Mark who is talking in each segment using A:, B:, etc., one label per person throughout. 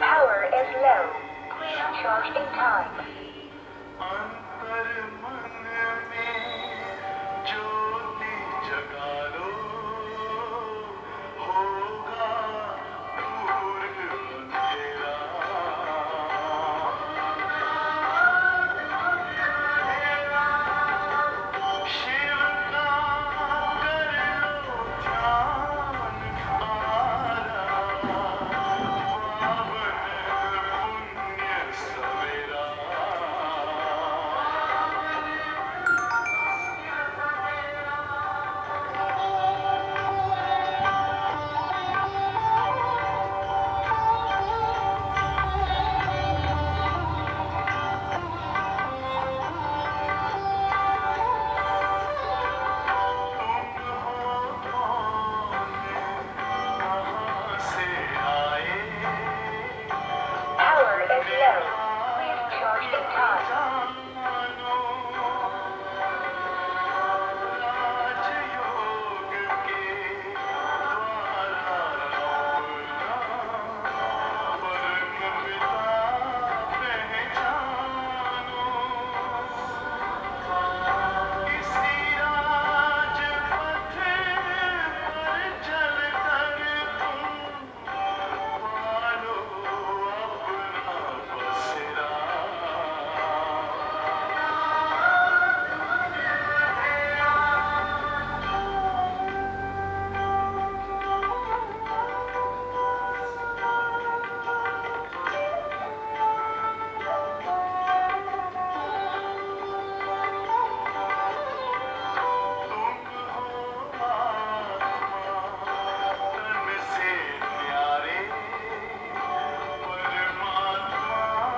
A: Power is low. Please charge in time.
B: अंतर मन में ज्योति जगा लो, होगा दूर अंधेरा। शिव का कर लो ध्यान आरा, पावन पुण्य सवेरा।
A: Power is low. Please charge in time.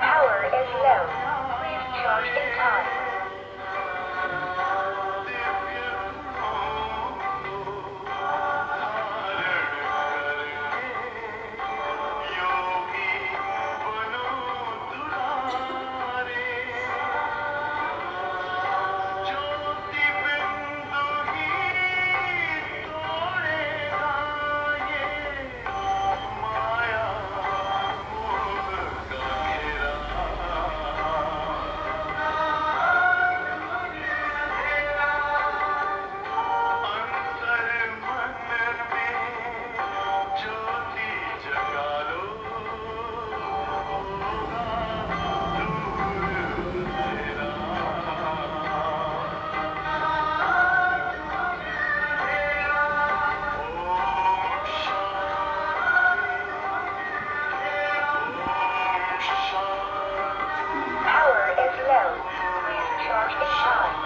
A: Power is low. Please charge in time. Power is low. Please charge in time.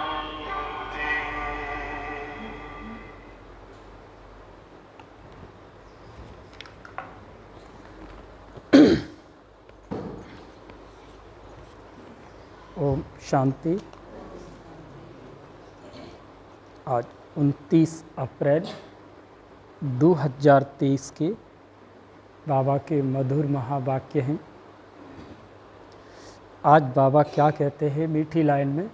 C: Om Shanti. आज 29 अप्रैल 2023 के बाबा के मधुर महावाक्य हैं। आज बाबा क्या कहते हैं मीठी लाइन में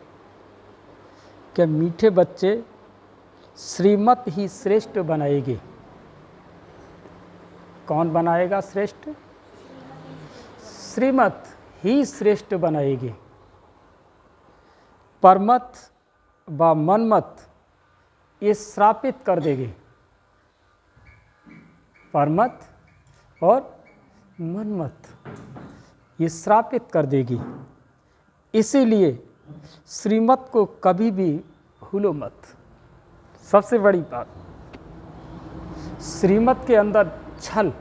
C: कि मीठे बच्चे श्रीमत ही श्रेष्ठ बनाएगी। कौन बनाएगा श्रेष्ठ? श्रीमत ही श्रेष्ठ बनाएगी। परमत व मनमत ये श्रापित कर देगी। परमत और मनमत ये श्रापित कर देगी। इसीलिए श्रीमत को कभी भी भूलो मत। सबसे बड़ी बात, श्रीमत के अंदर छल,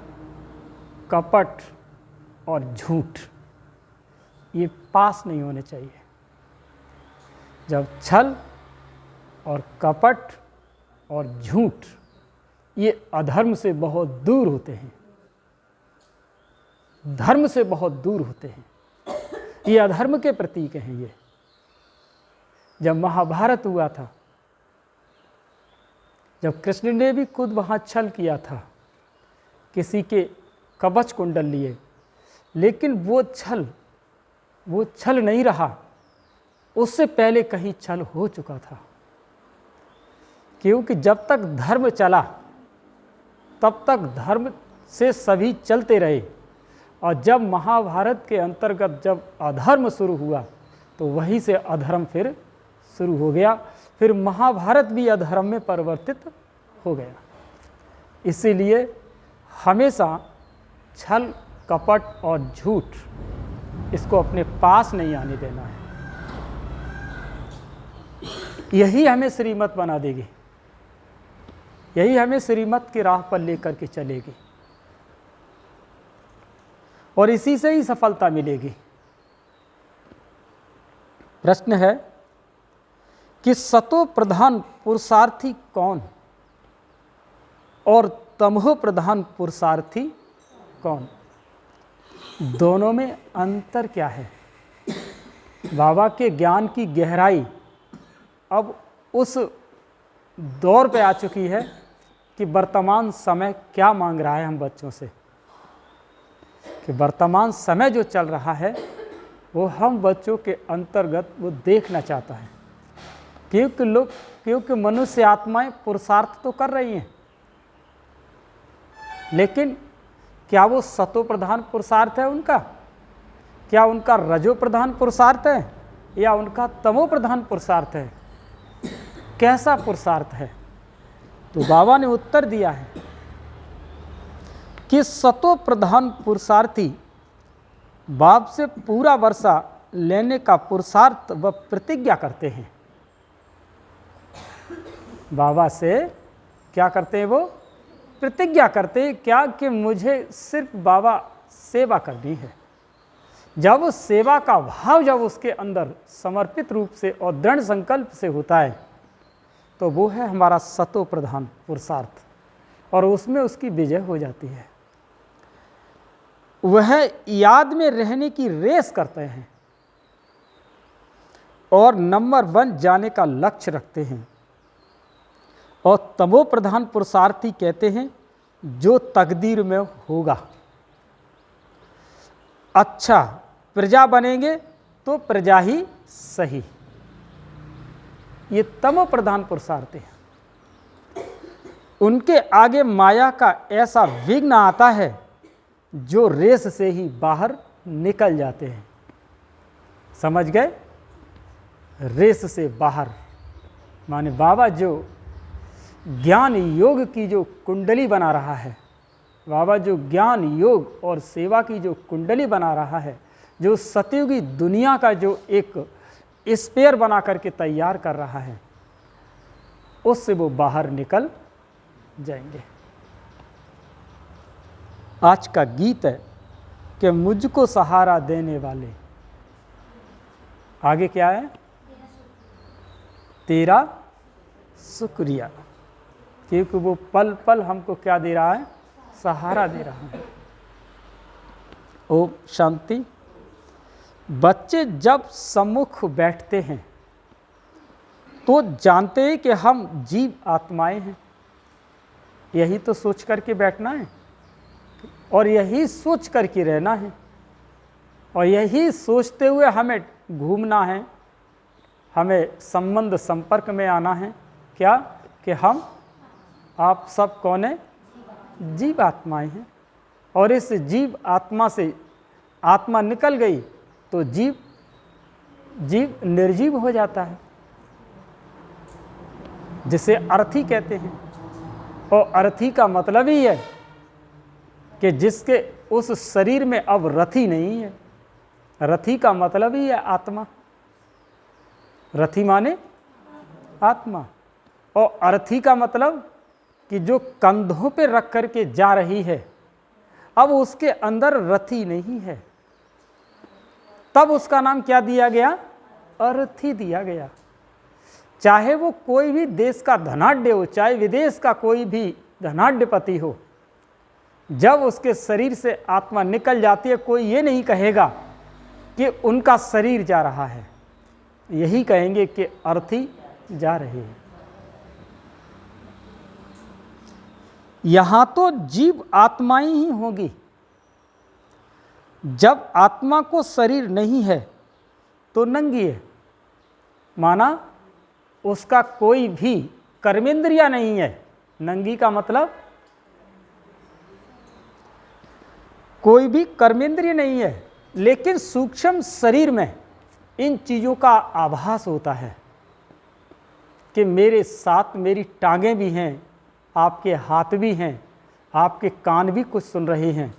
C: कपट और झूठ ये पास नहीं होने चाहिए। जब छल और कपट और झूठ ये अधर्म से बहुत दूर होते हैं, धर्म से बहुत दूर होते हैं, ये अधर्म के प्रतीक हैं। ये जब महाभारत हुआ था, जब कृष्ण ने भी खुद वहाँ छल किया था, किसी के कवच कुंडल लिए, लेकिन वो छल नहीं रहा। उससे पहले कहीं छल हो चुका था। क्योंकि जब तक धर्म चला तब तक धर्म से सभी चलते रहे, और जब महाभारत के अंतर्गत जब अधर्म शुरू हुआ तो वहीं से अधर्म फिर शुरू हो गया, फिर महाभारत भी अधर्म में परिवर्तित हो गया। इसीलिए हमेशा छल कपट और झूठ इसको अपने पास नहीं आने देना है। यही हमें श्रीमत बना देगी, यही हमें श्रीमत की राह पर लेकर के चलेगी, और इसी से ही सफलता मिलेगी। प्रश्न है कि सतो प्रधान पुरुषार्थी कौन और तमो प्रधान पुरुषार्थी कौन? दोनों में अंतर क्या है? बाबा के ज्ञान की गहराई अब उस दौर पे आ चुकी है कि वर्तमान समय क्या मांग रहा है हम बच्चों से, कि वर्तमान समय जो चल रहा है वो हम बच्चों के अंतर्गत वो देखना चाहता है। क्योंकि मनुष्य आत्माएं पुरुषार्थ तो कर रही हैं, लेकिन क्या वो सतो प्रधान पुरुषार्थ है उनका? क्या उनका रजो प्रधान पुरुषार्थ है या उनका तमो प्रधान पुरुषार्थ है? कैसा पुरुषार्थ है? तो बाबा ने उत्तर दिया है कि सतो प्रधान पुरुषार्थी बाप से पूरा वर्षा लेने का पुरुषार्थ व प्रतिज्ञा करते हैं। बाबा से क्या करते हैं? वो प्रतिज्ञा करते हैं क्या? कि मुझे सिर्फ बाबा सेवा करनी है। जब उस सेवा का भाव जब उसके अंदर समर्पित रूप से और दृढ़ संकल्प से होता है तो वो है हमारा सतो प्रधान पुरुषार्थ, और उसमें उसकी विजय हो जाती है। वह याद में रहने की रेस करते हैं और नंबर 1 जाने का लक्ष्य रखते हैं। और तमो प्रधान पुरुषार्थी कहते हैं जो तकदीर में होगा। अच्छा प्रजा बनेंगे तो प्रजा ही सही, ये तमो प्रधान पुरुषार्थ है। उनके आगे माया का ऐसा विघ्न आता है जो रेस से ही बाहर निकल जाते हैं। समझ गए? रेस से बाहर माने बाबा जो ज्ञान योग की जो कुंडली बना रहा है, बाबा जो ज्ञान योग और सेवा की जो कुंडली बना रहा है, जो सतयुगी दुनिया का जो एक स्पेयर बना करके तैयार कर रहा है, उससे वो बाहर निकल जाएंगे। आज का गीत है कि मुझको सहारा देने वाले, आगे क्या है? तेरा शुक्रिया, क्योंकि वो पल पल हमको क्या दे रहा है? सहारा दे रहा है। ओम शांति। बच्चे जब सम्मुख बैठते हैं तो जानते हैं कि हम जीव आत्माएं हैं, यही तो सोच करके बैठना है और यही सोच करके रहना है, और यही सोचते हुए हमें घूमना है, हमें संबंध संपर्क में आना है। क्या? कि हम आप सब कौन है? जीव आत्माएं हैं, और इस जीव आत्मा से आत्मा निकल गई तो जीव निर्जीव हो जाता है, जिसे अर्थी कहते हैं। और अर्थी का मतलब ही है कि जिसके उस शरीर में अब रथी नहीं है। रथी का मतलब ही है आत्मा, रथी माने आत्मा। और अर्थी का मतलब कि जो कंधों पे रख करके जा रही है, अब उसके अंदर रथी नहीं है, तब उसका नाम क्या दिया गया? अर्थी दिया गया। चाहे वो कोई भी देश का धनाढ्य हो, चाहे विदेश का कोई भी धनाढ्यपति हो, जब उसके शरीर से आत्मा निकल जाती है, कोई ये नहीं कहेगा कि उनका शरीर जा रहा है, यही कहेंगे कि अर्थी जा रही है। यहाँ तो जीव आत्माएं ही होगी। जब आत्मा को शरीर नहीं है तो नंगी है, माना उसका कोई भी कर्मेंद्रियां नहीं है। नंगी का मतलब कोई भी कर्मेंद्रिय नहीं है, लेकिन सूक्ष्म शरीर में इन चीज़ों का आभास होता है कि मेरे साथ मेरी टांगें भी हैं, आपके हाथ भी हैं, आपके कान भी कुछ सुन रहे हैं,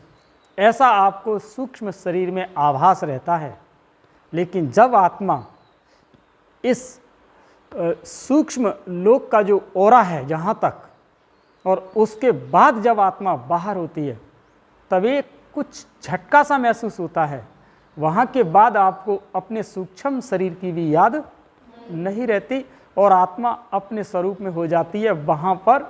C: ऐसा आपको सूक्ष्म शरीर में आभास रहता है। लेकिन जब आत्मा इस सूक्ष्म लोक का जो ओरा है जहाँ तक, और उसके बाद जब आत्मा बाहर होती है तब एक कुछ झटका सा महसूस होता है। वहाँ के बाद आपको अपने सूक्ष्म शरीर की भी याद नहीं रहती और आत्मा अपने स्वरूप में हो जाती है। वहाँ पर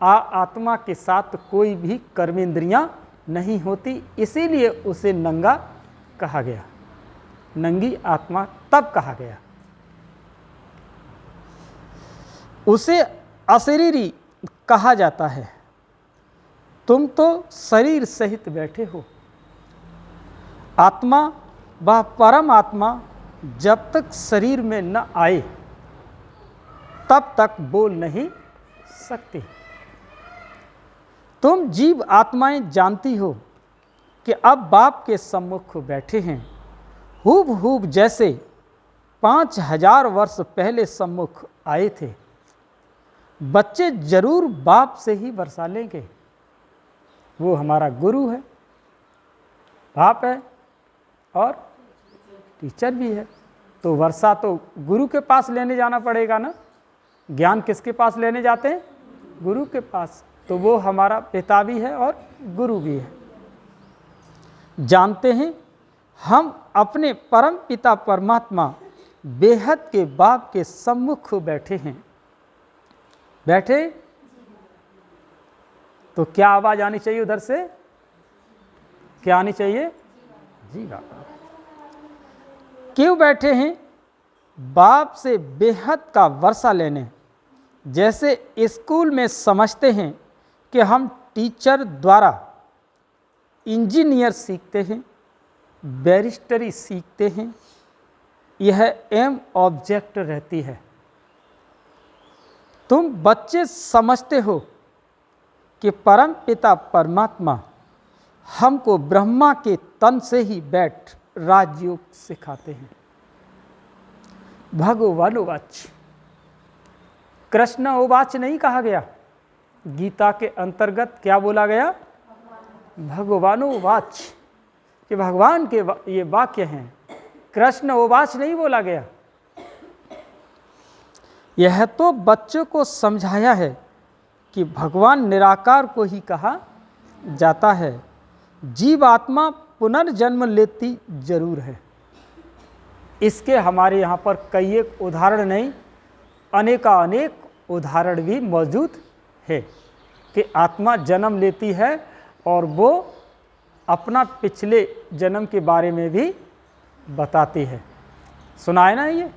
C: आत्मा के साथ कोई भी कर्मेंद्रियाँ नहीं होती, इसीलिए उसे नंगा कहा गया, नंगी आत्मा तब कहा गया। उसे अशरीरी कहा जाता है। तुम तो शरीर सहित बैठे हो। आत्मा व परम आत्मा जब तक शरीर में न आए तब तक बोल नहीं सकती। तुम जीव आत्माएं जानती हो कि अब बाप के सम्मुख बैठे हैं, हूब जैसे 5000 वर्ष पहले सम्मुख आए थे। बच्चे जरूर बाप से ही वर्षा लेंगे, वो हमारा गुरु है, बाप है और टीचर भी है, तो वर्षा तो गुरु के पास लेने जाना पड़ेगा ना। ज्ञान किसके पास लेने जाते हैं? गुरु के पास। तो वो हमारा पिता भी है और गुरु भी है। जानते हैं हम अपने परम पिता परमात्मा बेहद के बाप के सम्मुख बैठे हैं। बैठे तो क्या आवाज आनी चाहिए उधर से? क्या आनी चाहिए? जी बाबा। क्यों बैठे हैं? बाप से बेहद का वर्षा लेने। जैसे स्कूल में समझते हैं कि हम टीचर द्वारा इंजीनियर सीखते हैं, बैरिस्टरी सीखते हैं, यह एम ऑब्जेक्ट रहती है। तुम बच्चे समझते हो कि परम पिता परमात्मा हमको ब्रह्मा के तन से ही बैठ राजयोग सिखाते हैं। भगवान उवाच, कृष्ण उवाच नहीं कहा गया। गीता के अंतर्गत क्या बोला गया? भगवान उवाच, कि भगवान के ये वाक्य हैं। कृष्ण उवाच नहीं बोला गया। यह तो बच्चों को समझाया है कि भगवान निराकार को ही कहा जाता है। जीव आत्मा पुनर्जन्म लेती जरूर है। इसके हमारे यहाँ पर कई एक उदाहरण नहीं, अनेक उदाहरण भी मौजूद है कि आत्मा जन्म लेती है और वो अपना पिछले जन्म के बारे में भी बताती है। सुना है ना? ये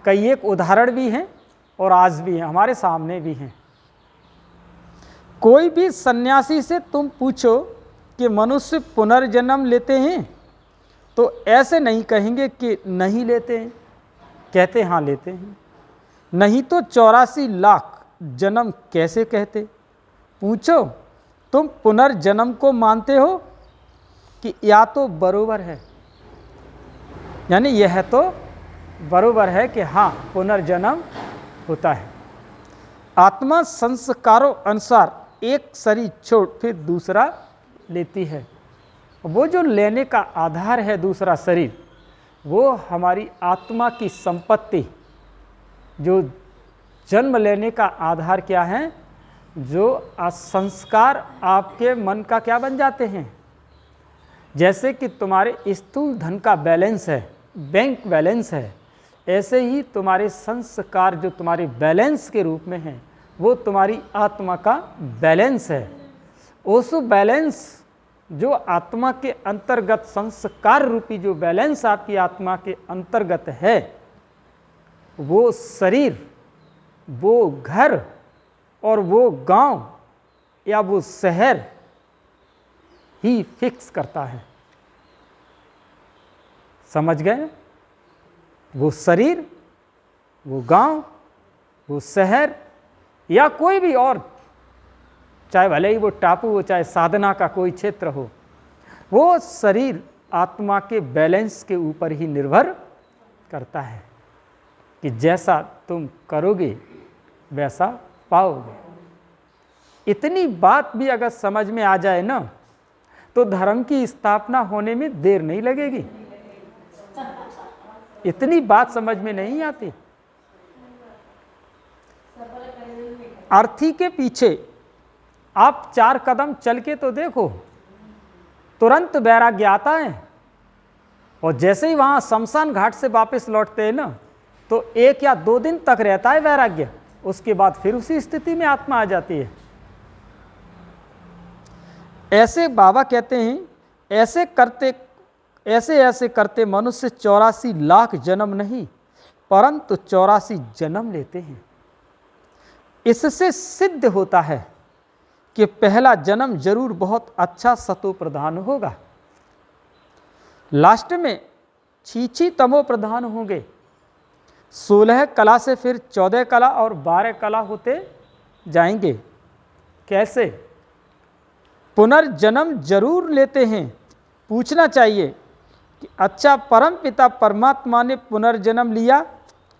C: कई एक उदाहरण भी हैं और आज भी हैं, हमारे सामने भी हैं। कोई भी सन्यासी से तुम पूछो कि मनुष्य पुनर्जन्म लेते हैं तो ऐसे नहीं कहेंगे कि नहीं लेते हैं, कहते हाँ लेते हैं। नहीं तो 84 लाख जन्म कैसे कहते? पूछो तुम पुनर्जन्म को मानते हो कि या तो बरोबर है, यानी यह तो बरोबर है कि हाँ पुनर्जन्म होता है। आत्मा संस्कारों अनुसार एक शरीर छोड़ फिर दूसरा लेती है। वो जो लेने का आधार है दूसरा शरीर, वो हमारी आत्मा की संपत्ति। जो जन्म लेने का आधार क्या है? जो संस्कार आपके मन का क्या बन जाते हैं। जैसे कि तुम्हारे स्थूल धन का बैलेंस है, बैंक बैलेंस है, ऐसे ही तुम्हारे संस्कार जो तुम्हारे बैलेंस के रूप में हैं, वो तुम्हारी आत्मा का बैलेंस है। उस बैलेंस जो आत्मा के अंतर्गत, संस्कार रूपी जो बैलेंस आपकी आत्मा के अंतर्गत है, वो शरीर, वो घर और वो गांव या वो शहर ही फिक्स करता है। समझ गए? वो शरीर, वो गांव, वो शहर या कोई भी और, चाहे भले ही वो टापू हो, चाहे साधना का कोई क्षेत्र हो, वो शरीर आत्मा के बैलेंस के ऊपर ही निर्भर करता है कि जैसा तुम करोगे वैसा पाओगे। इतनी बात भी अगर समझ में आ जाए ना, तो धर्म की स्थापना होने में देर नहीं लगेगी। इतनी बात समझ में नहीं आती। अर्थी के पीछे आप 4 कदम चल के तो देखो, तुरंत वैराग्य आता है। और जैसे ही वहां शमशान घाट से वापस लौटते हैं ना, तो 1 या 2 दिन तक रहता है वैराग्य, उसके बाद फिर उसी स्थिति में आत्मा आ जाती है। ऐसे बाबा कहते हैं, ऐसे करते मनुष्य 84 लाख जन्म नहीं परंतु 84 जन्म लेते हैं। इससे सिद्ध होता है कि पहला जन्म जरूर बहुत अच्छा सतो प्रधान होगा, लास्ट में छीछी तमो प्रधान होंगे। 16 कला से फिर 14 कला और 12 कला होते जाएंगे। कैसे? पुनर्जन्म जरूर लेते हैं। पूछना चाहिए कि अच्छा परम पिता परमात्मा ने पुनर्जन्म लिया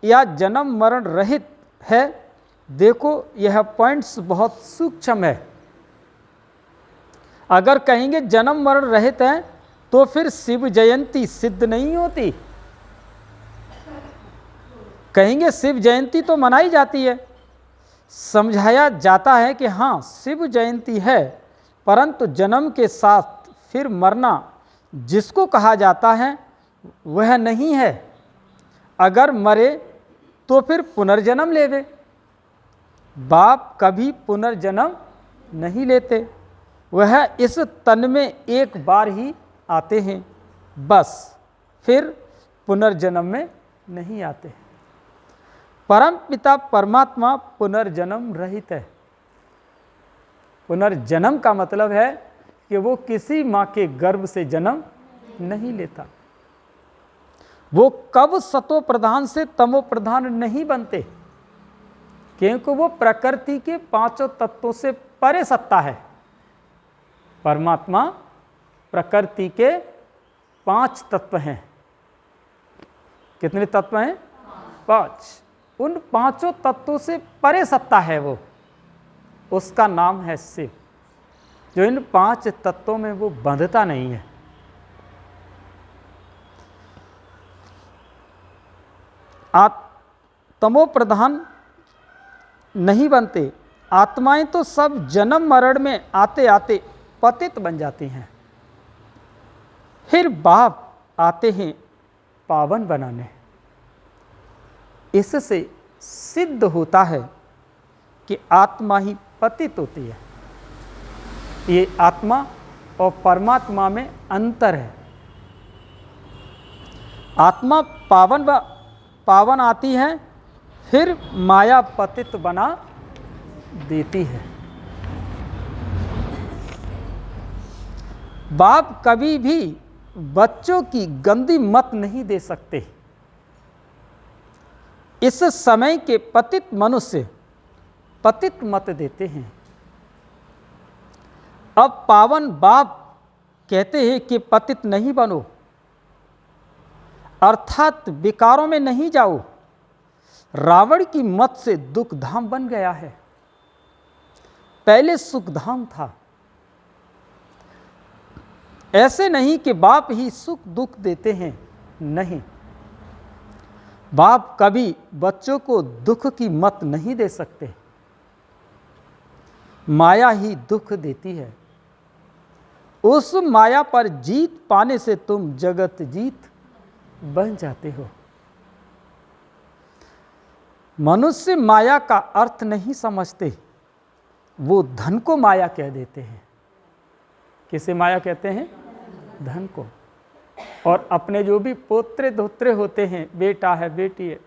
C: या जन्म मरण रहित है? देखो यह पॉइंट्स बहुत सूक्ष्म है। अगर कहेंगे जन्म मरण रहित है तो फिर शिव जयंती सिद्ध नहीं होती। कहेंगे शिव जयंती तो मनाई जाती है, समझाया जाता है कि हाँ शिव जयंती है, परंतु जन्म के साथ फिर मरना जिसको कहा जाता है वह नहीं है। अगर मरे तो फिर पुनर्जन्म लेवे। बाप कभी पुनर्जन्म नहीं लेते, वह इस तन में एक बार ही आते हैं, बस फिर पुनर्जन्म में नहीं आते। परम पिता परमात्मा पुनर्जन्म रहित है। पुनर्जन्म का मतलब है कि वो किसी माँ के गर्भ से जन्म नहीं लेता। वो कब सतो प्रधान से तमो प्रधान नहीं बनते, क्योंकि वो प्रकृति के 5 तत्वों से परे सत्ता है। परमात्मा प्रकृति के 5 तत्व हैं। कितने तत्व हैं? 5। उन 5 तत्वों से परे सत्ता है वो, उसका नाम है शिव, जो इन 5 तत्वों में वो बंधता नहीं है। तमो प्रधान नहीं बनते। आत्माएं तो सब जन्म मरण में आते आते पतित बन जाती हैं, फिर बाप आते हैं पावन बनाने। इससे सिद्ध होता है कि आत्मा ही पतित होती है। ये आत्मा और परमात्मा में अंतर है। आत्मा पावन आती है, फिर माया पतित बना देती है। बाप कभी भी बच्चों की गंदी मत नहीं दे सकते। इस समय के पतित मनुष्य पतित मत देते हैं। अब पावन बाप कहते हैं कि पतित नहीं बनो, अर्थात विकारों में नहीं जाओ। रावण की मत से दुख धाम बन गया है, पहले सुख धाम था। ऐसे नहीं कि बाप ही सुख दुख देते हैं, नहीं, बाप कभी बच्चों को दुख की मत नहीं दे सकते। माया ही दुख देती है। उस माया पर जीत पाने से तुम जगत जीत बन जाते हो। मनुष्य माया का अर्थ नहीं समझते, वो धन को माया कह देते हैं। किसे माया कहते हैं? धन को। और अपने जो भी पोत्रे धोत्रे होते हैं, बेटा है बेटी है,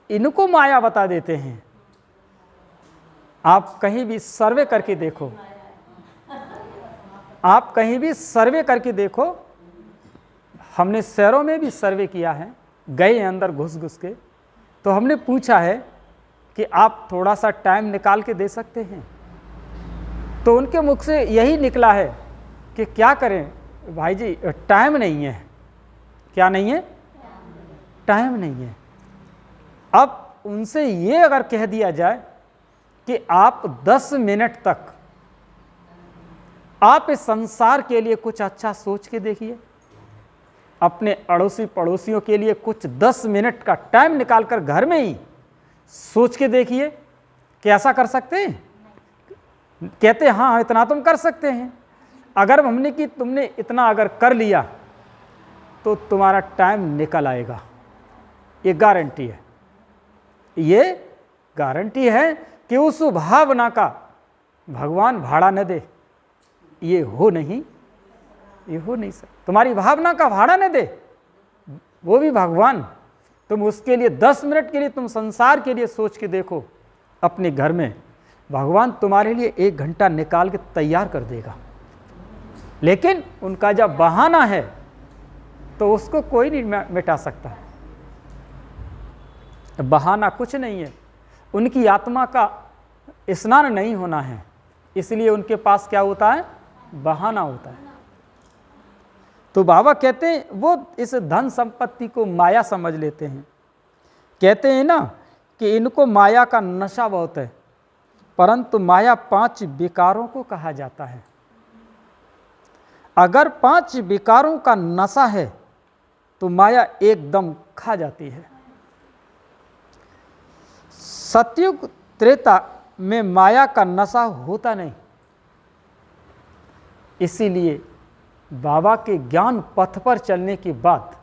C: इनको माया बता देते हैं। आप कहीं भी सर्वे करके देखो, आप कहीं भी सर्वे करके देखो, हमने शहरों में भी सर्वे किया है, गए अंदर घुस घुस के, तो हमने पूछा है कि आप थोड़ा सा टाइम निकाल के दे सकते हैं? तो उनके मुख से यही निकला है कि क्या करें भाई जी, टाइम नहीं है। क्या नहीं है? टाइम नहीं है। अब उनसे ये अगर कह दिया जाए कि आप 10 मिनट तक आप इस संसार के लिए कुछ अच्छा सोच के देखिए, अपने अड़ोसी पड़ोसियों के लिए कुछ 10 मिनट का टाइम निकालकर घर में ही सोच के देखिए, कैसा कर सकते हैं? कहते हैं हाँ इतना तुम कर सकते हैं। अगर हमने कि तुमने इतना अगर कर लिया तो तुम्हारा टाइम निकल आएगा, ये गारंटी है। ये गारंटी है कि उस भावना का भगवान भाड़ा न दे। ये हो नहीं सकता। तुम्हारी भावना का भाड़ा न दे, वो भी भगवान। तुम उसके लिए 10 मिनट के लिए तुम संसार के लिए सोच के देखो अपने घर में, भगवान तुम्हारे लिए 1 घंटा निकाल के तैयार कर देगा। लेकिन उनका जब बहाना है तो उसको कोई नहीं मिटा सकता। बहाना कुछ नहीं है, उनकी आत्मा का स्नान नहीं होना है, इसलिए उनके पास क्या होता है? बहाना होता है। तो बाबा कहते हैं वो इस धन संपत्ति को माया समझ लेते हैं। कहते हैं ना कि इनको माया का नशा बहुत है, परंतु माया 5 विकारों को कहा जाता है। अगर 5 विकारों का नशा है तो माया एकदम खा जाती है। सतयुग त्रेता में माया का नशा होता नहीं, इसीलिए बाबा के ज्ञान पथ पर चलने के बाद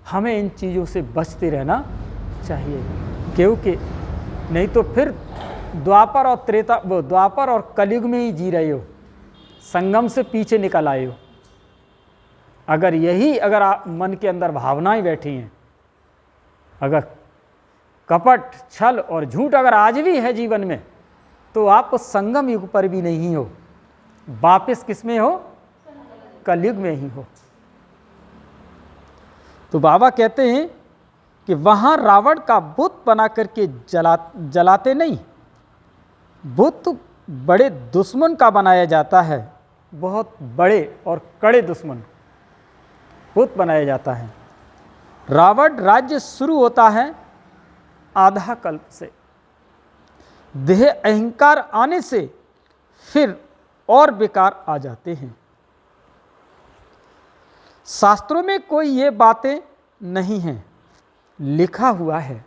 C: हमें इन चीज़ों से बचते रहना चाहिए, क्योंकि नहीं तो फिर द्वापर और कलयुग में ही जी रहे हो, संगम से पीछे निकल आए हो। अगर आप मन के अंदर भावनाएं बैठी हैं, अगर कपट छल और झूठ अगर आज भी है जीवन में, तो आप संगम युग पर भी नहीं हो, वापिस किस में हो? कलयुग में ही हो। तो बाबा कहते हैं कि वहां रावण का बुत बना करके जलाते नहीं, बुत बड़े दुश्मन का बनाया जाता है, बहुत बड़े और कड़े दुश्मन बुत बनाया जाता है। रावण राज्य शुरू होता है आधा कल्प से, देह अहंकार आने से फिर और विकार आ जाते हैं। शास्त्रों में कोई ये बातें नहीं हैं, लिखा हुआ है।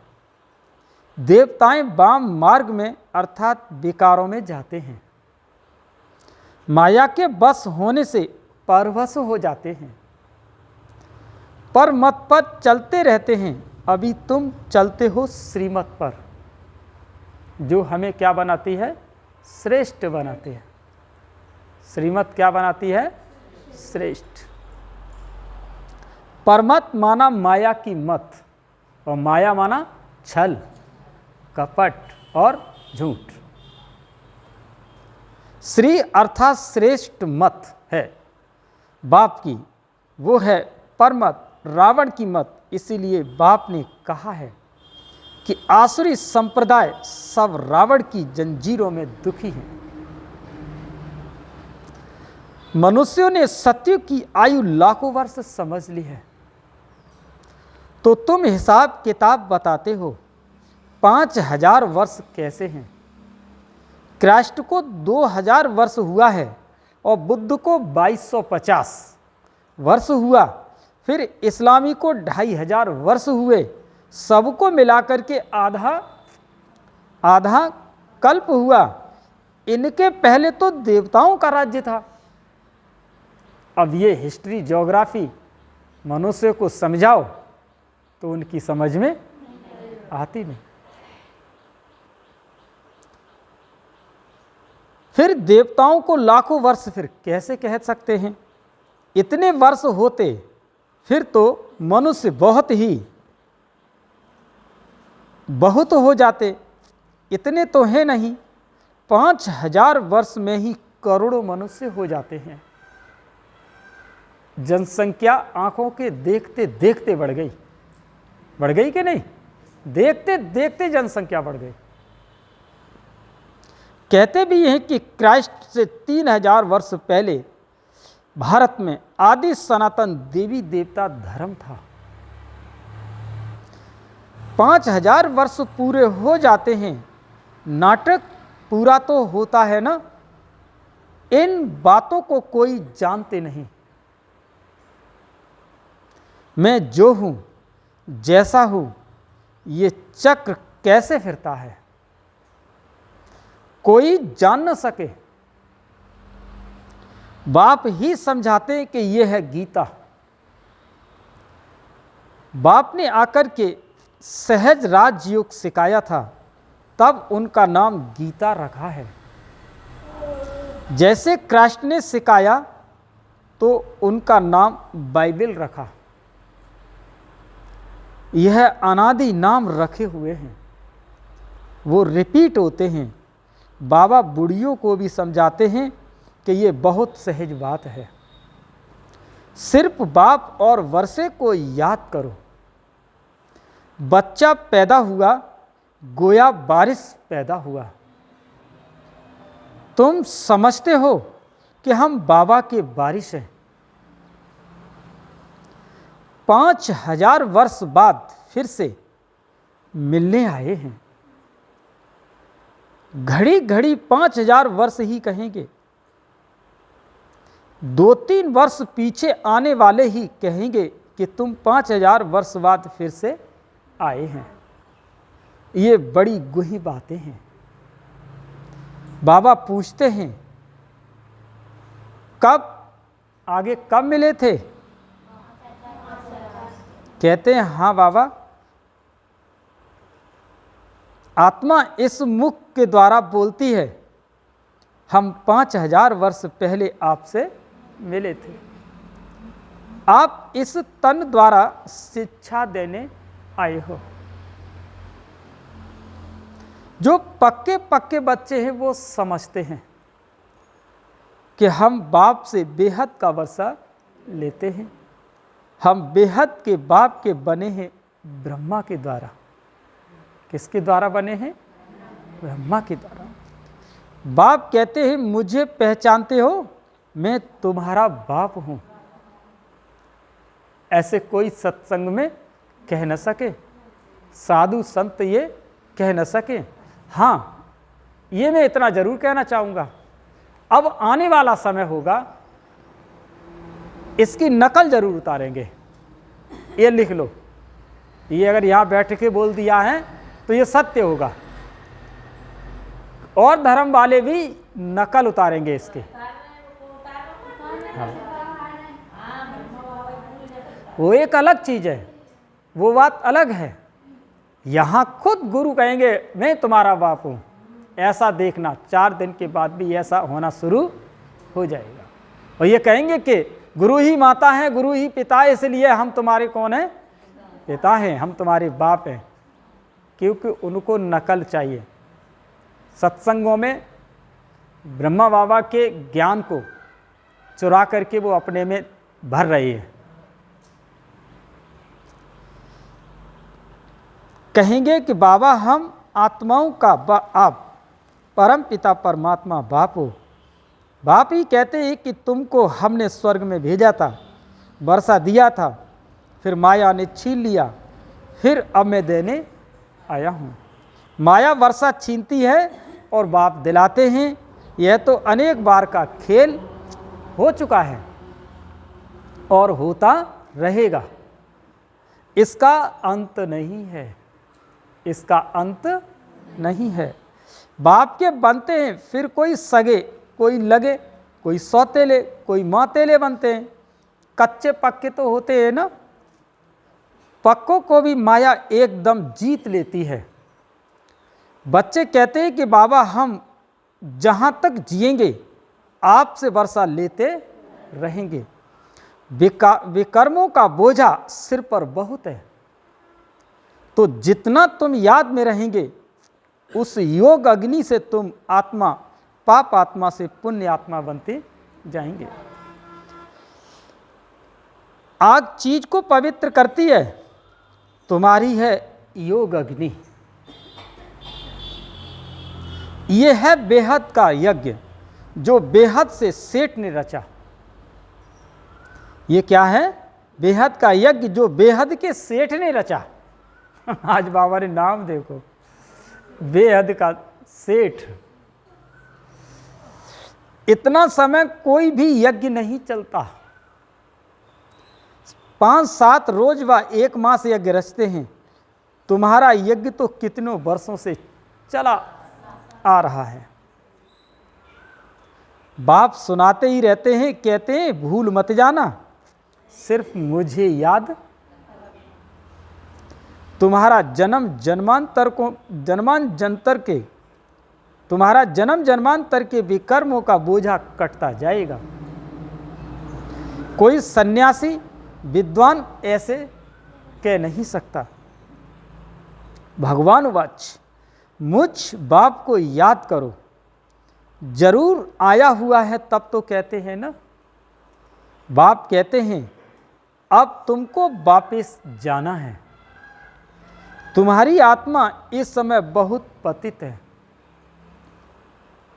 C: देवताएं वाम मार्ग में अर्थात विकारों में जाते हैं, माया के बस होने से परवश हो जाते हैं, पर मत पर चलते रहते हैं। अभी तुम चलते हो श्रीमत पर, जो हमें क्या बनाती है? श्रेष्ठ बनाती है। श्रीमत क्या बनाती है? श्रेष्ठ। परमत माना माया की मत, और माया माना छल कपट और झूठ। श्री अर्थात श्रेष्ठ मत है बाप की, वो है परमत रावण की मत। इसीलिए बाप ने कहा है कि आसुरी संप्रदाय सब रावण की जंजीरों में दुखी हैं। मनुष्यों ने सत्य की आयु लाखों वर्ष समझ ली है, तो तुम हिसाब किताब बताते हो 5000 वर्ष कैसे हैं? क्राइस्ट को 2000 वर्ष हुआ है और बुद्ध को 2250 वर्ष हुआ, फिर इस्लामी को 2500 वर्ष हुए, सबको मिलाकर के आधा कल्प हुआ। इनके पहले तो देवताओं का राज्य था। अब ये हिस्ट्री ज्योग्राफी मनुष्य को समझाओ तो उनकी समझ में आती नहीं। फिर देवताओं को लाखों वर्ष फिर कैसे कह सकते हैं? इतने वर्ष होते फिर तो मनुष्य बहुत हो जाते। इतने तो है नहीं, 5000 वर्ष में ही करोड़ों मनुष्य हो जाते हैं। जनसंख्या आंखों के देखते देखते बढ़ गई कि नहीं? देखते देखते जनसंख्या बढ़ गई। कहते भी हैं कि क्राइस्ट से 3000 वर्ष पहले भारत में आदि सनातन देवी देवता धर्म था। 5000 वर्ष पूरे हो जाते हैं, नाटक पूरा तो होता है ना। इन बातों को कोई जानते नहीं। मैं जो हूं, जैसा हूं, ये चक्र कैसे फिरता है कोई जान न सके। बाप ही समझाते कि यह है गीता। बाप ने आकर के सहज राजयोग सिखाया था, तब उनका नाम गीता रखा है। जैसे कृष्ण ने सिखाया तो उनका नाम बाइबल रखा। यह अनादि नाम रखे हुए हैं, वो रिपीट होते हैं। बाबा बुढ़ियों को भी समझाते हैं कि ये बहुत सहज बात है। सिर्फ बाप और वर्षे को याद करो। बच्चा पैदा हुआ, गोया बारिश पैदा हुआ। तुम समझते हो कि हम बाबा के बारिश हैं। 5000 वर्ष बाद फिर से मिलने आए हैं। घड़ी घड़ी 5000 वर्ष ही कहेंगे। 2-3 वर्ष पीछे आने वाले ही कहेंगे कि तुम 5000 वर्ष बाद फिर से आए हैं। ये बड़ी गूढ़ी बातें हैं। बाबा पूछते हैं, कब आगे कब मिले थे? कहते हैं, हाँ बाबा, आत्मा इस मुख के द्वारा बोलती है, हम 5000 वर्ष पहले आपसे मिले थे। आप इस तन द्वारा शिक्षा देने आए हो। जो पक्के पक्के बच्चे हैं वो समझते हैं कि हम बाप से बेहद का वर्षा लेते हैं। हम बेहद के बाप के बने हैं ब्रह्मा के द्वारा। किसके द्वारा बने हैं? ब्रह्मा के द्वारा। बाप कहते हैं, मुझे पहचानते हो, मैं तुम्हारा बाप हूं। ऐसे कोई सत्संग में कह न सके, साधु संत ये कह न सके। हाँ, ये मैं इतना जरूर कहना चाहूँगा, अब आने वाला समय होगा, इसकी नकल जरूर उतारेंगे। ये लिख लो, ये अगर यहाँ बैठ के बोल दिया है तो ये सत्य होगा, और धर्म वाले भी नकल उतारेंगे इसके। हाँ। वो एक अलग चीज़ है, वो बात अलग है। यहाँ खुद गुरु कहेंगे, मैं तुम्हारा बाप हूँ। ऐसा देखना 4 दिन के बाद भी ऐसा होना शुरू हो जाएगा। और ये कहेंगे कि गुरु ही माता है, गुरु ही पिता है, इसलिए हम तुम्हारे कौन हैं? पिता हैं, हम तुम्हारे बाप हैं। क्योंकि उनको नकल चाहिए। सत्संगों में ब्रह्मा बाबा के ज्ञान को चुरा करके वो अपने में भर रही है। कहेंगे कि बाबा, हम आत्माओं का आप परम पिता परमात्मा बाप हो। बाप ही कहते हैं कि तुमको हमने स्वर्ग में भेजा था, वर्षा दिया था, फिर माया ने छीन लिया, फिर अब मैं देने आया हूँ। माया वर्षा छीनती है और बाप दिलाते हैं। यह तो अनेक बार का खेल हो चुका है और होता रहेगा। इसका अंत नहीं है, इसका अंत नहीं है। बाप के बनते हैं, फिर कोई सगे, कोई लगे, कोई सौतेले, कोई मातेले बनते हैं। कच्चे पक्के तो होते हैं ना। पक्कों को भी माया एकदम जीत लेती है। बच्चे कहते हैं कि बाबा, हम जहाँ तक जिएंगे आपसे वर्षा लेते रहेंगे। विकर्मों का बोझा सिर पर बहुत है, तो जितना तुम याद में रहेंगे, उस योग अग्नि से तुम आत्मा, पाप आत्मा से पुण्य आत्मा बनते जाएंगे। आग चीज को पवित्र करती है, तुम्हारी है योग अग्नि। ये है बेहद का यज्ञ जो बेहद से सेठ ने रचा। ये क्या है? बेहद का यज्ञ जो बेहद के सेठ ने रचा। आज बाबा ने नाम देखो, बेहद का सेठ। इतना समय कोई भी यज्ञ नहीं चलता। 5-7 रोज व 1 मास यज्ञ रचते हैं। तुम्हारा यज्ञ तो कितनों वर्षों से चला आ रहा है। बाप सुनाते ही रहते हैं, कहते हैं भूल मत जाना, सिर्फ मुझे याद। तुम्हारा जन्म जन्मांतर के विकर्मों का बोझा कटता जाएगा। कोई सन्यासी विद्वान ऐसे कह नहीं सकता। भगवान वाच, मुझ बाप को याद करो। जरूर आया हुआ है तब तो कहते हैं ना। बाप कहते हैं अब तुमको वापिस जाना है। तुम्हारी आत्मा इस समय बहुत पतित है।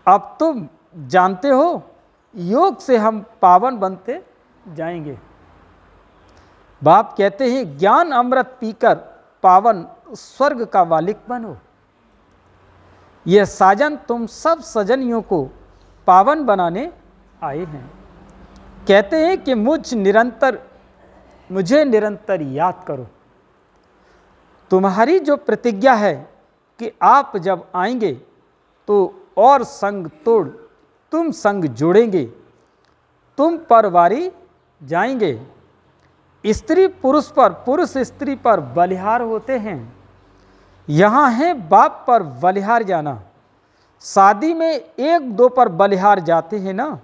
C: अब तुम जानते हो योग से हम पावन बनते जाएंगे। बाप कहते हैं ज्ञान अमृत पीकर पावन स्वर्ग का मालिक बनो। यह साजन तुम सब सजनियों को पावन बनाने आए हैं। कहते हैं कि मुझे निरंतर याद करो। तुम्हारी जो प्रतिज्ञा है कि आप जब आएंगे तो और संग तोड़ तुम संग जोड़ेंगे, तुम परवारी जाएंगे। स्त्री पुरुष पर, पुरुष स्त्री पर बलिहार होते हैं। यहाँ है बाप पर बलिहार जाना। शादी में 1-2 पर बलिहार जाते हैं ना।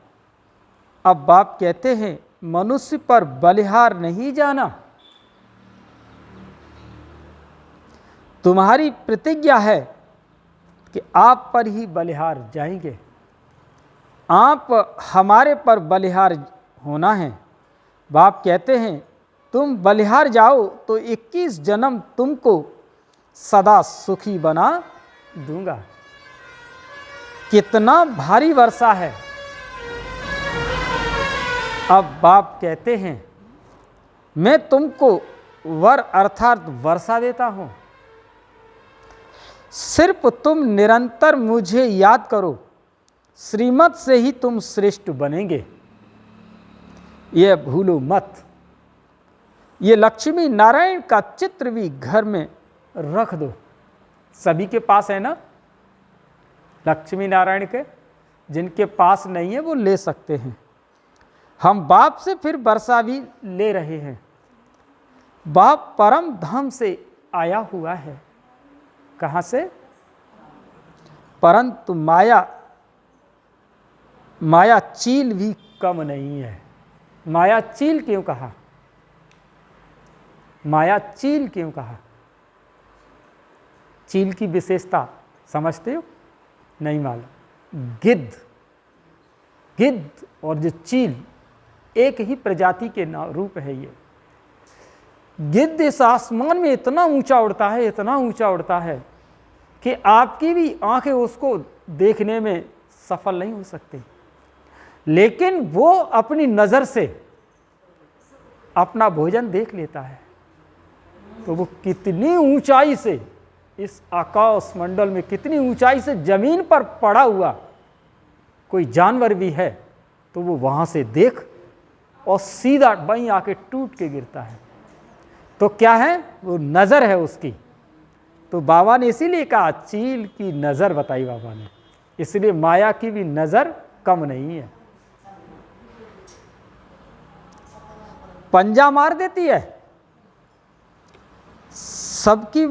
C: अब बाप कहते हैं मनुष्य पर बलिहार नहीं जाना। तुम्हारी प्रतिज्ञा है कि आप पर ही बलिहार जाएंगे। आप हमारे पर बलिहार होना है। बाप कहते हैं तुम बलिहार जाओ तो 21 जन्म तुमको सदा सुखी बना दूंगा। कितना भारी वर्षा है। अब बाप कहते हैं मैं तुमको वर अर्थात वर्षा देता हूं। सिर्फ तुम निरंतर मुझे याद करो। श्रीमत से ही तुम श्रेष्ठ बनेंगे, यह भूलो मत। ये लक्ष्मी नारायण का चित्र भी घर में रख दो। सभी के पास है ना लक्ष्मी नारायण के? जिनके पास नहीं है वो ले सकते हैं। हम बाप से फिर वर्षा भी ले रहे हैं। बाप परम धाम से आया हुआ है। कहाँ से? परंतु माया चील भी कम नहीं है। माया चील क्यों कहा? माया चील क्यों कहा? चील की विशेषता समझते हो? नहीं मालूम। गिद्ध और जो चील एक ही प्रजाति के रूप है। ये गिद्ध इस आसमान में इतना ऊंचा उड़ता है, इतना ऊंचा उड़ता है कि आपकी भी आंखें उसको देखने में सफल नहीं हो सकती। लेकिन वो अपनी नज़र से अपना भोजन देख लेता है। तो वो कितनी ऊंचाई से इस आकाश मंडल में, कितनी ऊंचाई से जमीन पर पड़ा हुआ कोई जानवर भी है तो वो वहाँ से देख और सीधा वहीं आके टूट के गिरता है। तो क्या है? वो नज़र है उसकी। तो बाबा ने इसीलिए कहा चील की नज़र बताई बाबा ने। इसलिए माया की भी नज़र कम नहीं है। पंजा मार देती है। सबकी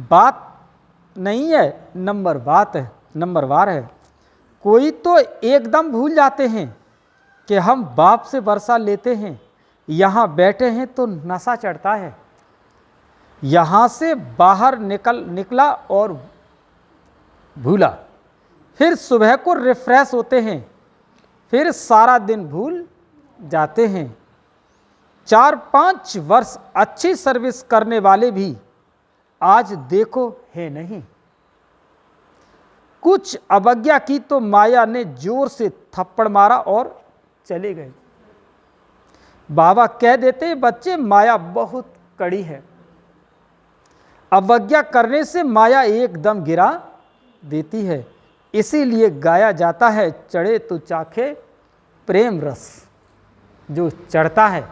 C: बात नहीं है, नंबरवार है। कोई तो एकदम भूल जाते हैं कि हम बाप से वर्षा लेते हैं, यहाँ बैठे हैं तो नशा चढ़ता है। यहाँ से बाहर निकला और भूला, फिर सुबह को रिफ्रेश होते हैं, फिर सारा दिन भूल जाते हैं। 4-5 वर्ष अच्छी सर्विस करने वाले भी आज देखो है नहीं। कुछ अवज्ञा की तो माया ने जोर से थप्पड़ मारा और चले गए। बाबा कह देते, बच्चे माया बहुत कड़ी है, अवज्ञा करने से माया एकदम गिरा देती है। इसीलिए गाया जाता है, चढ़े तो चाखे प्रेम रस। जो चढ़ता है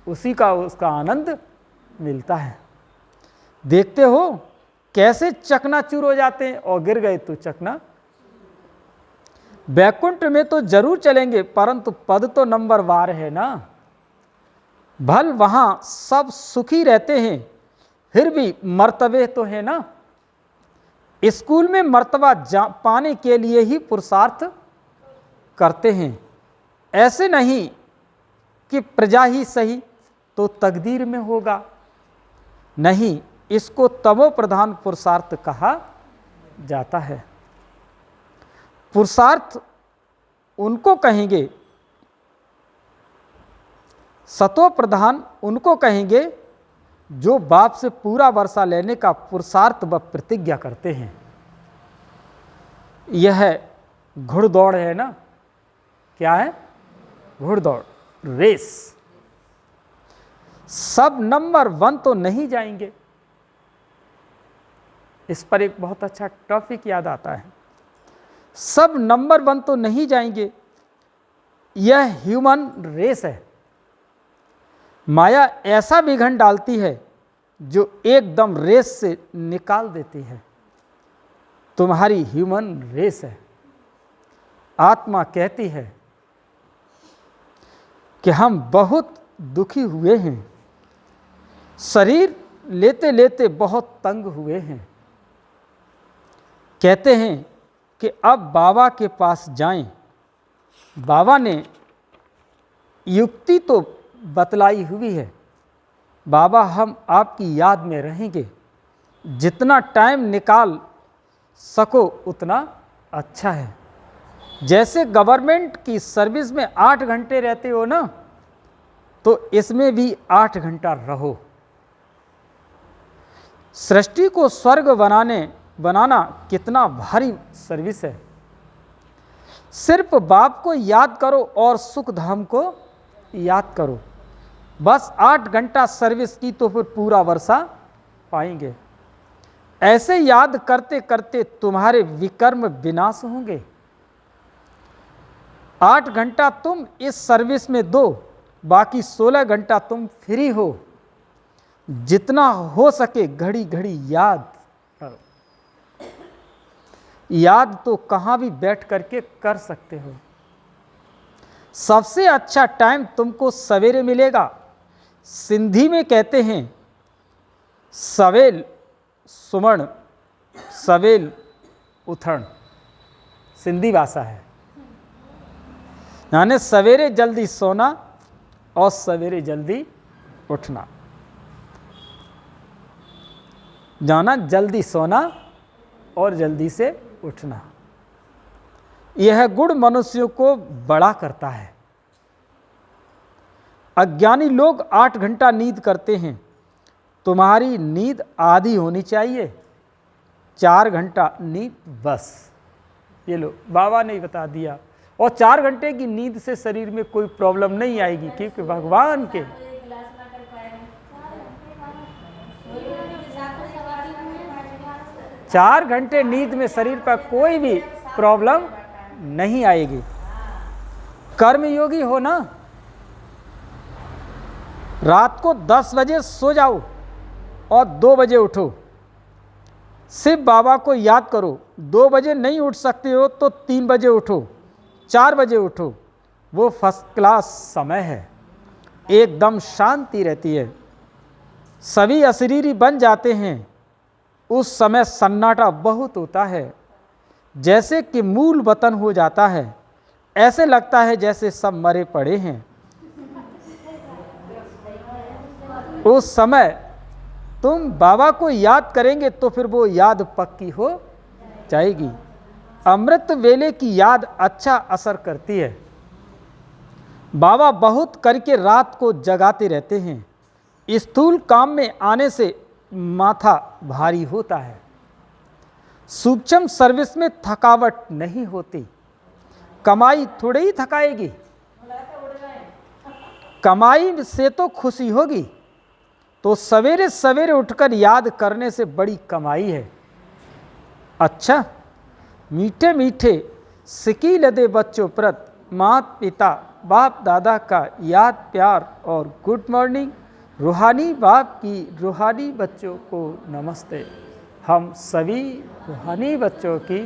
C: उसी का उसका आनंद मिलता है। देखते हो कैसे चकनाचूर हो जाते हैं, और गिर गए तो चकना। बैकुंठ में तो जरूर चलेंगे, परंतु पद तो नंबर वार है ना। भल वहां सब सुखी रहते हैं, फिर भी मर्तबे तो है ना। स्कूल में मर्तबा पाने के लिए ही पुरुषार्थ करते हैं। ऐसे नहीं कि प्रजा ही सही तो तकदीर में होगा, नहीं, इसको तमो प्रधान पुरुषार्थ कहा जाता है। पुरुषार्थ उनको कहेंगे, सतो प्रधान उनको कहेंगे जो बाप से पूरा वर्षा लेने का पुरुषार्थ व प्रतिज्ञा करते हैं। यह घुड़दौड़ है ना, क्या है? घुड़दौड़, रेस। सब नंबर 1 तो नहीं जाएंगे। इस पर एक बहुत अच्छा टॉपिक याद आता है। सब नंबर 1 तो नहीं जाएंगे, यह ह्यूमन रेस है। माया ऐसा विघन डालती है जो एकदम रेस से निकाल देती है। तुम्हारी ह्यूमन रेस है। आत्मा कहती है कि हम बहुत दुखी हुए हैं, शरीर लेते लेते बहुत तंग हुए हैं। कहते हैं कि अब बाबा के पास जाएं। बाबा ने युक्ति तो बतलाई हुई है, बाबा हम आपकी याद में रहेंगे, जितना टाइम निकाल सको उतना अच्छा है। जैसे गवर्नमेंट की सर्विस में 8 घंटे रहते हो ना, तो इसमें भी 8 घंटा रहो। सृष्टि को स्वर्ग बनाना कितना भारी सर्विस है। सिर्फ बाप को याद करो और सुख धाम को याद करो। बस 8 घंटा सर्विस की तो फिर पूरा वर्षा पाएंगे। ऐसे याद करते करते तुम्हारे विकर्म विनाश होंगे। 8 घंटा तुम इस सर्विस में दो, बाकी 16 घंटा तुम फ्री हो। जितना हो सके घड़ी घड़ी याद करो। याद तो कहाँ भी बैठ करके कर सकते हो। सबसे अच्छा टाइम तुमको सवेरे मिलेगा। सिंधी में कहते हैं सवेल सुमण सवेल उठण, सिंधी भाषा है। यानी सवेरे जल्दी सोना और सवेरे जल्दी उठना। जाना जल्दी सोना और जल्दी से उठना। यह गुण मनुष्यों को बड़ा करता है। अज्ञानी लोग 8 घंटा नींद करते हैं। तुम्हारी नींद आधी होनी चाहिए, 4 घंटा नींद बस। ये लो बाबा ने बता दिया। और 4 घंटे की नींद से शरीर में कोई प्रॉब्लम नहीं आएगी, क्योंकि भगवान के 4 घंटे नींद में शरीर पर कोई भी प्रॉब्लम नहीं आएगी। कर्मयोगी हो ना, रात को 10 बजे सो जाओ और 2 बजे उठो। सिर्फ बाबा को याद करो। 2 बजे नहीं उठ सकते हो तो 3 बजे उठो, 4 बजे उठो। वो फर्स्ट क्लास समय है, एकदम शांति रहती है। सभी अशरीरी बन जाते हैं। उस समय सन्नाटा बहुत होता है, जैसे कि मूल वतन हो जाता है। ऐसे लगता है जैसे सब मरे पड़े हैं। उस समय तुम बाबा को याद करेंगे तो फिर वो याद पक्की हो जाएगी। अमृत वेले की याद अच्छा असर करती है। बाबा बहुत करके रात को जगाते रहते हैं। स्थूल काम में आने से माथा भारी होता है। सूक्ष्म सर्विस में थकावट नहीं होती। कमाई थोड़ी ही थकाएगी, कमाई से तो खुशी होगी। तो सवेरे सवेरे उठकर याद करने से बड़ी कमाई है। अच्छा, मीठे मीठे सिकी लदे बच्चों प्रति माता पिता बाप दादा का याद प्यार और गुड मॉर्निंग। रूहानी बाप की रूहानी बच्चों को नमस्ते। हम सभी रूहानी बच्चों की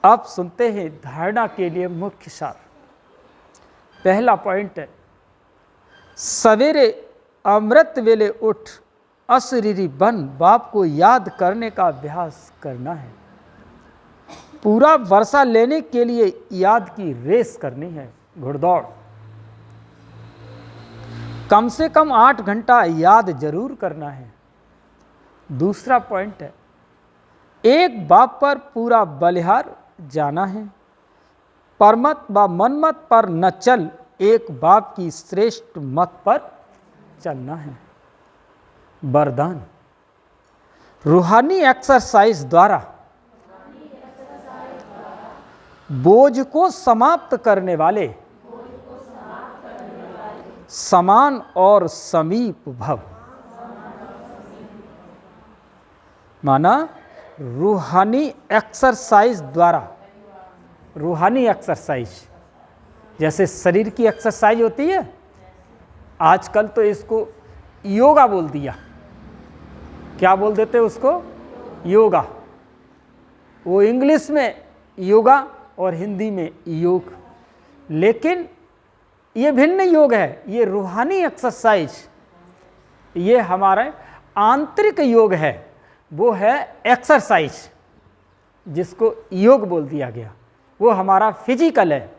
C: अब सुनते हैं धारणा के लिए मुख्य सार। पहला पॉइंट है, सवेरे अमृत वेले उठ अशरीरी बन बाप को याद करने का अभ्यास करना है। पूरा वर्षा लेने के लिए याद की रेस करनी है, घुड़दौड़। कम से कम 8 घंटा याद जरूर करना है। दूसरा पॉइंट है, एक बाप पर पूरा बलिहार जाना है। परमत व मनमत पर न चल, एक बाप की श्रेष्ठ मत पर चलना है। वरदान, रूहानी एक्सरसाइज द्वारा बोझ को समाप्त करने वाले समान और समीप भव। माना रूहानी एक्सरसाइज द्वारा, रूहानी एक्सरसाइज जैसे शरीर की एक्सरसाइज होती है, आजकल तो इसको योगा बोल दिया। क्या बोल देते हैं उसको? योगा। वो इंग्लिश में योगा और हिंदी में योग, लेकिन ये भिन्न योग है। ये रूहानी एक्सरसाइज, ये हमारा आंतरिक योग है, वो है एक्सरसाइज जिसको योग बोल दिया गया। वो हमारा फिजिकल है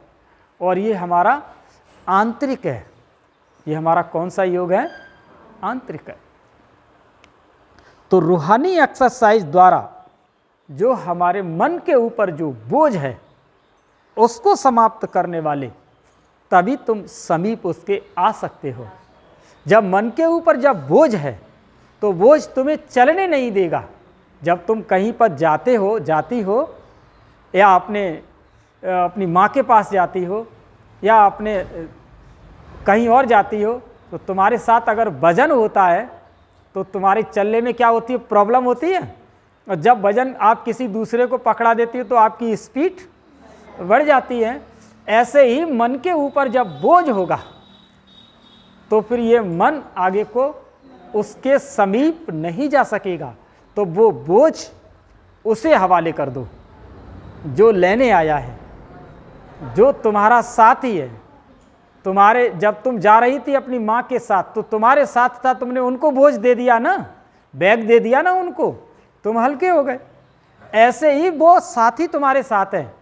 C: और ये हमारा आंतरिक है। ये हमारा कौन सा योग है? आंतरिक है। तो रूहानी एक्सरसाइज द्वारा जो हमारे मन के ऊपर जो बोझ है उसको समाप्त करने वाले, तभी तुम समीप उसके आ सकते हो। जब मन के ऊपर जब बोझ है तो बोझ तुम्हें चलने नहीं देगा। जब तुम कहीं पर जाते हो, जाती हो, या अपनी माँ के पास जाती हो या अपने कहीं और जाती हो, तो तुम्हारे साथ अगर वजन होता है तो तुम्हारे चलने में क्या होती है? प्रॉब्लम होती है। और जब वजन आप किसी दूसरे को पकड़ा देती हो तो आपकी स्पीड बढ़ जाती है। ऐसे ही मन के ऊपर जब बोझ होगा तो फिर ये मन आगे को उसके समीप नहीं जा सकेगा। तो वो बोझ उसे हवाले कर दो जो लेने आया है, जो तुम्हारा साथी है। तुम्हारे जब तुम जा रही थी अपनी माँ के साथ तो तुम्हारे साथ था, तुमने उनको बोझ दे दिया ना, बैग दे दिया ना उनको, तुम हल्के हो गए। ऐसे ही वो साथी तुम्हारे साथ है,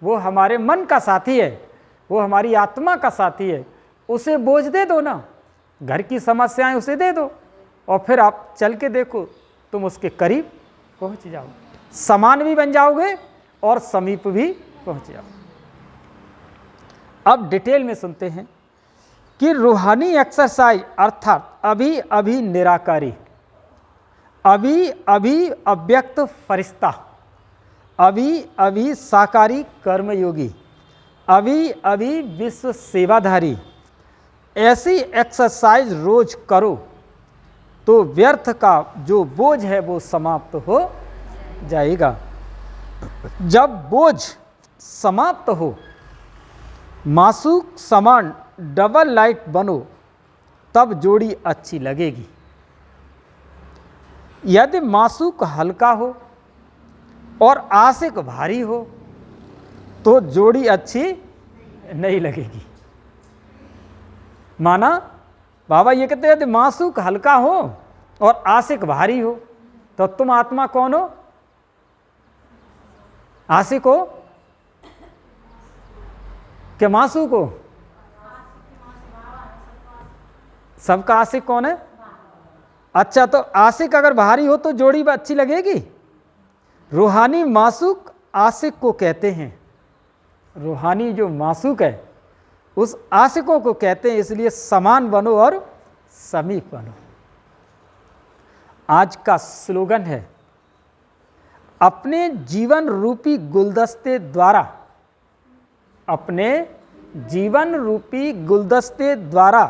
C: वो हमारे मन का साथी है, वो हमारी आत्मा का साथी है। उसे बोझ दे दो ना, घर की समस्याएं उसे दे दो और फिर आप चल के देखो, तुम उसके करीब पहुंच जाओगे, समान भी बन जाओगे और समीप भी पहुंच जाओगे। अब डिटेल में सुनते हैं कि रूहानी एक्सरसाइज अर्थात अभी अभी निराकारी, अभी अभी अव्यक्त फरिश्ता, अभी अभी साकारी कर्मयोगी, अभी अभी विश्व सेवाधारी, ऐसी एक्सरसाइज रोज करो तो व्यर्थ का जो बोझ है वो समाप्त हो जाएगा। जब बोझ समाप्त हो, मासूक समान डबल लाइट बनो, तब जोड़ी अच्छी लगेगी। यदि मासूक हल्का हो और आशिक भारी हो तो जोड़ी अच्छी नहीं लगेगी। माना बाबा ये कहते हैं यदि मासूक हल्का हो और आशिक भारी हो तो तुम आत्मा कौन हो? आशिक हो क्या मासूक हो? सबका आशिक कौन है? अच्छा, तो आशिक अगर भारी हो तो जोड़ी अच्छी लगेगी। रूहानी मासूक आशिक को कहते हैं। रूहानी जो मासूक है उस आशिकों को कहते हैं, इसलिए समान बनो और समीप बनो। आज का स्लोगन है, अपने जीवन रूपी गुलदस्ते द्वारा, अपने जीवन रूपी गुलदस्ते द्वारा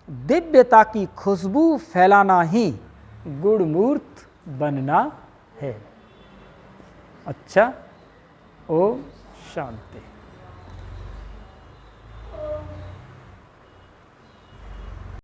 C: दिव्यता की खुशबू फैलाना ही गुणमूर्त बनना है। अच्छा, ओम शांति।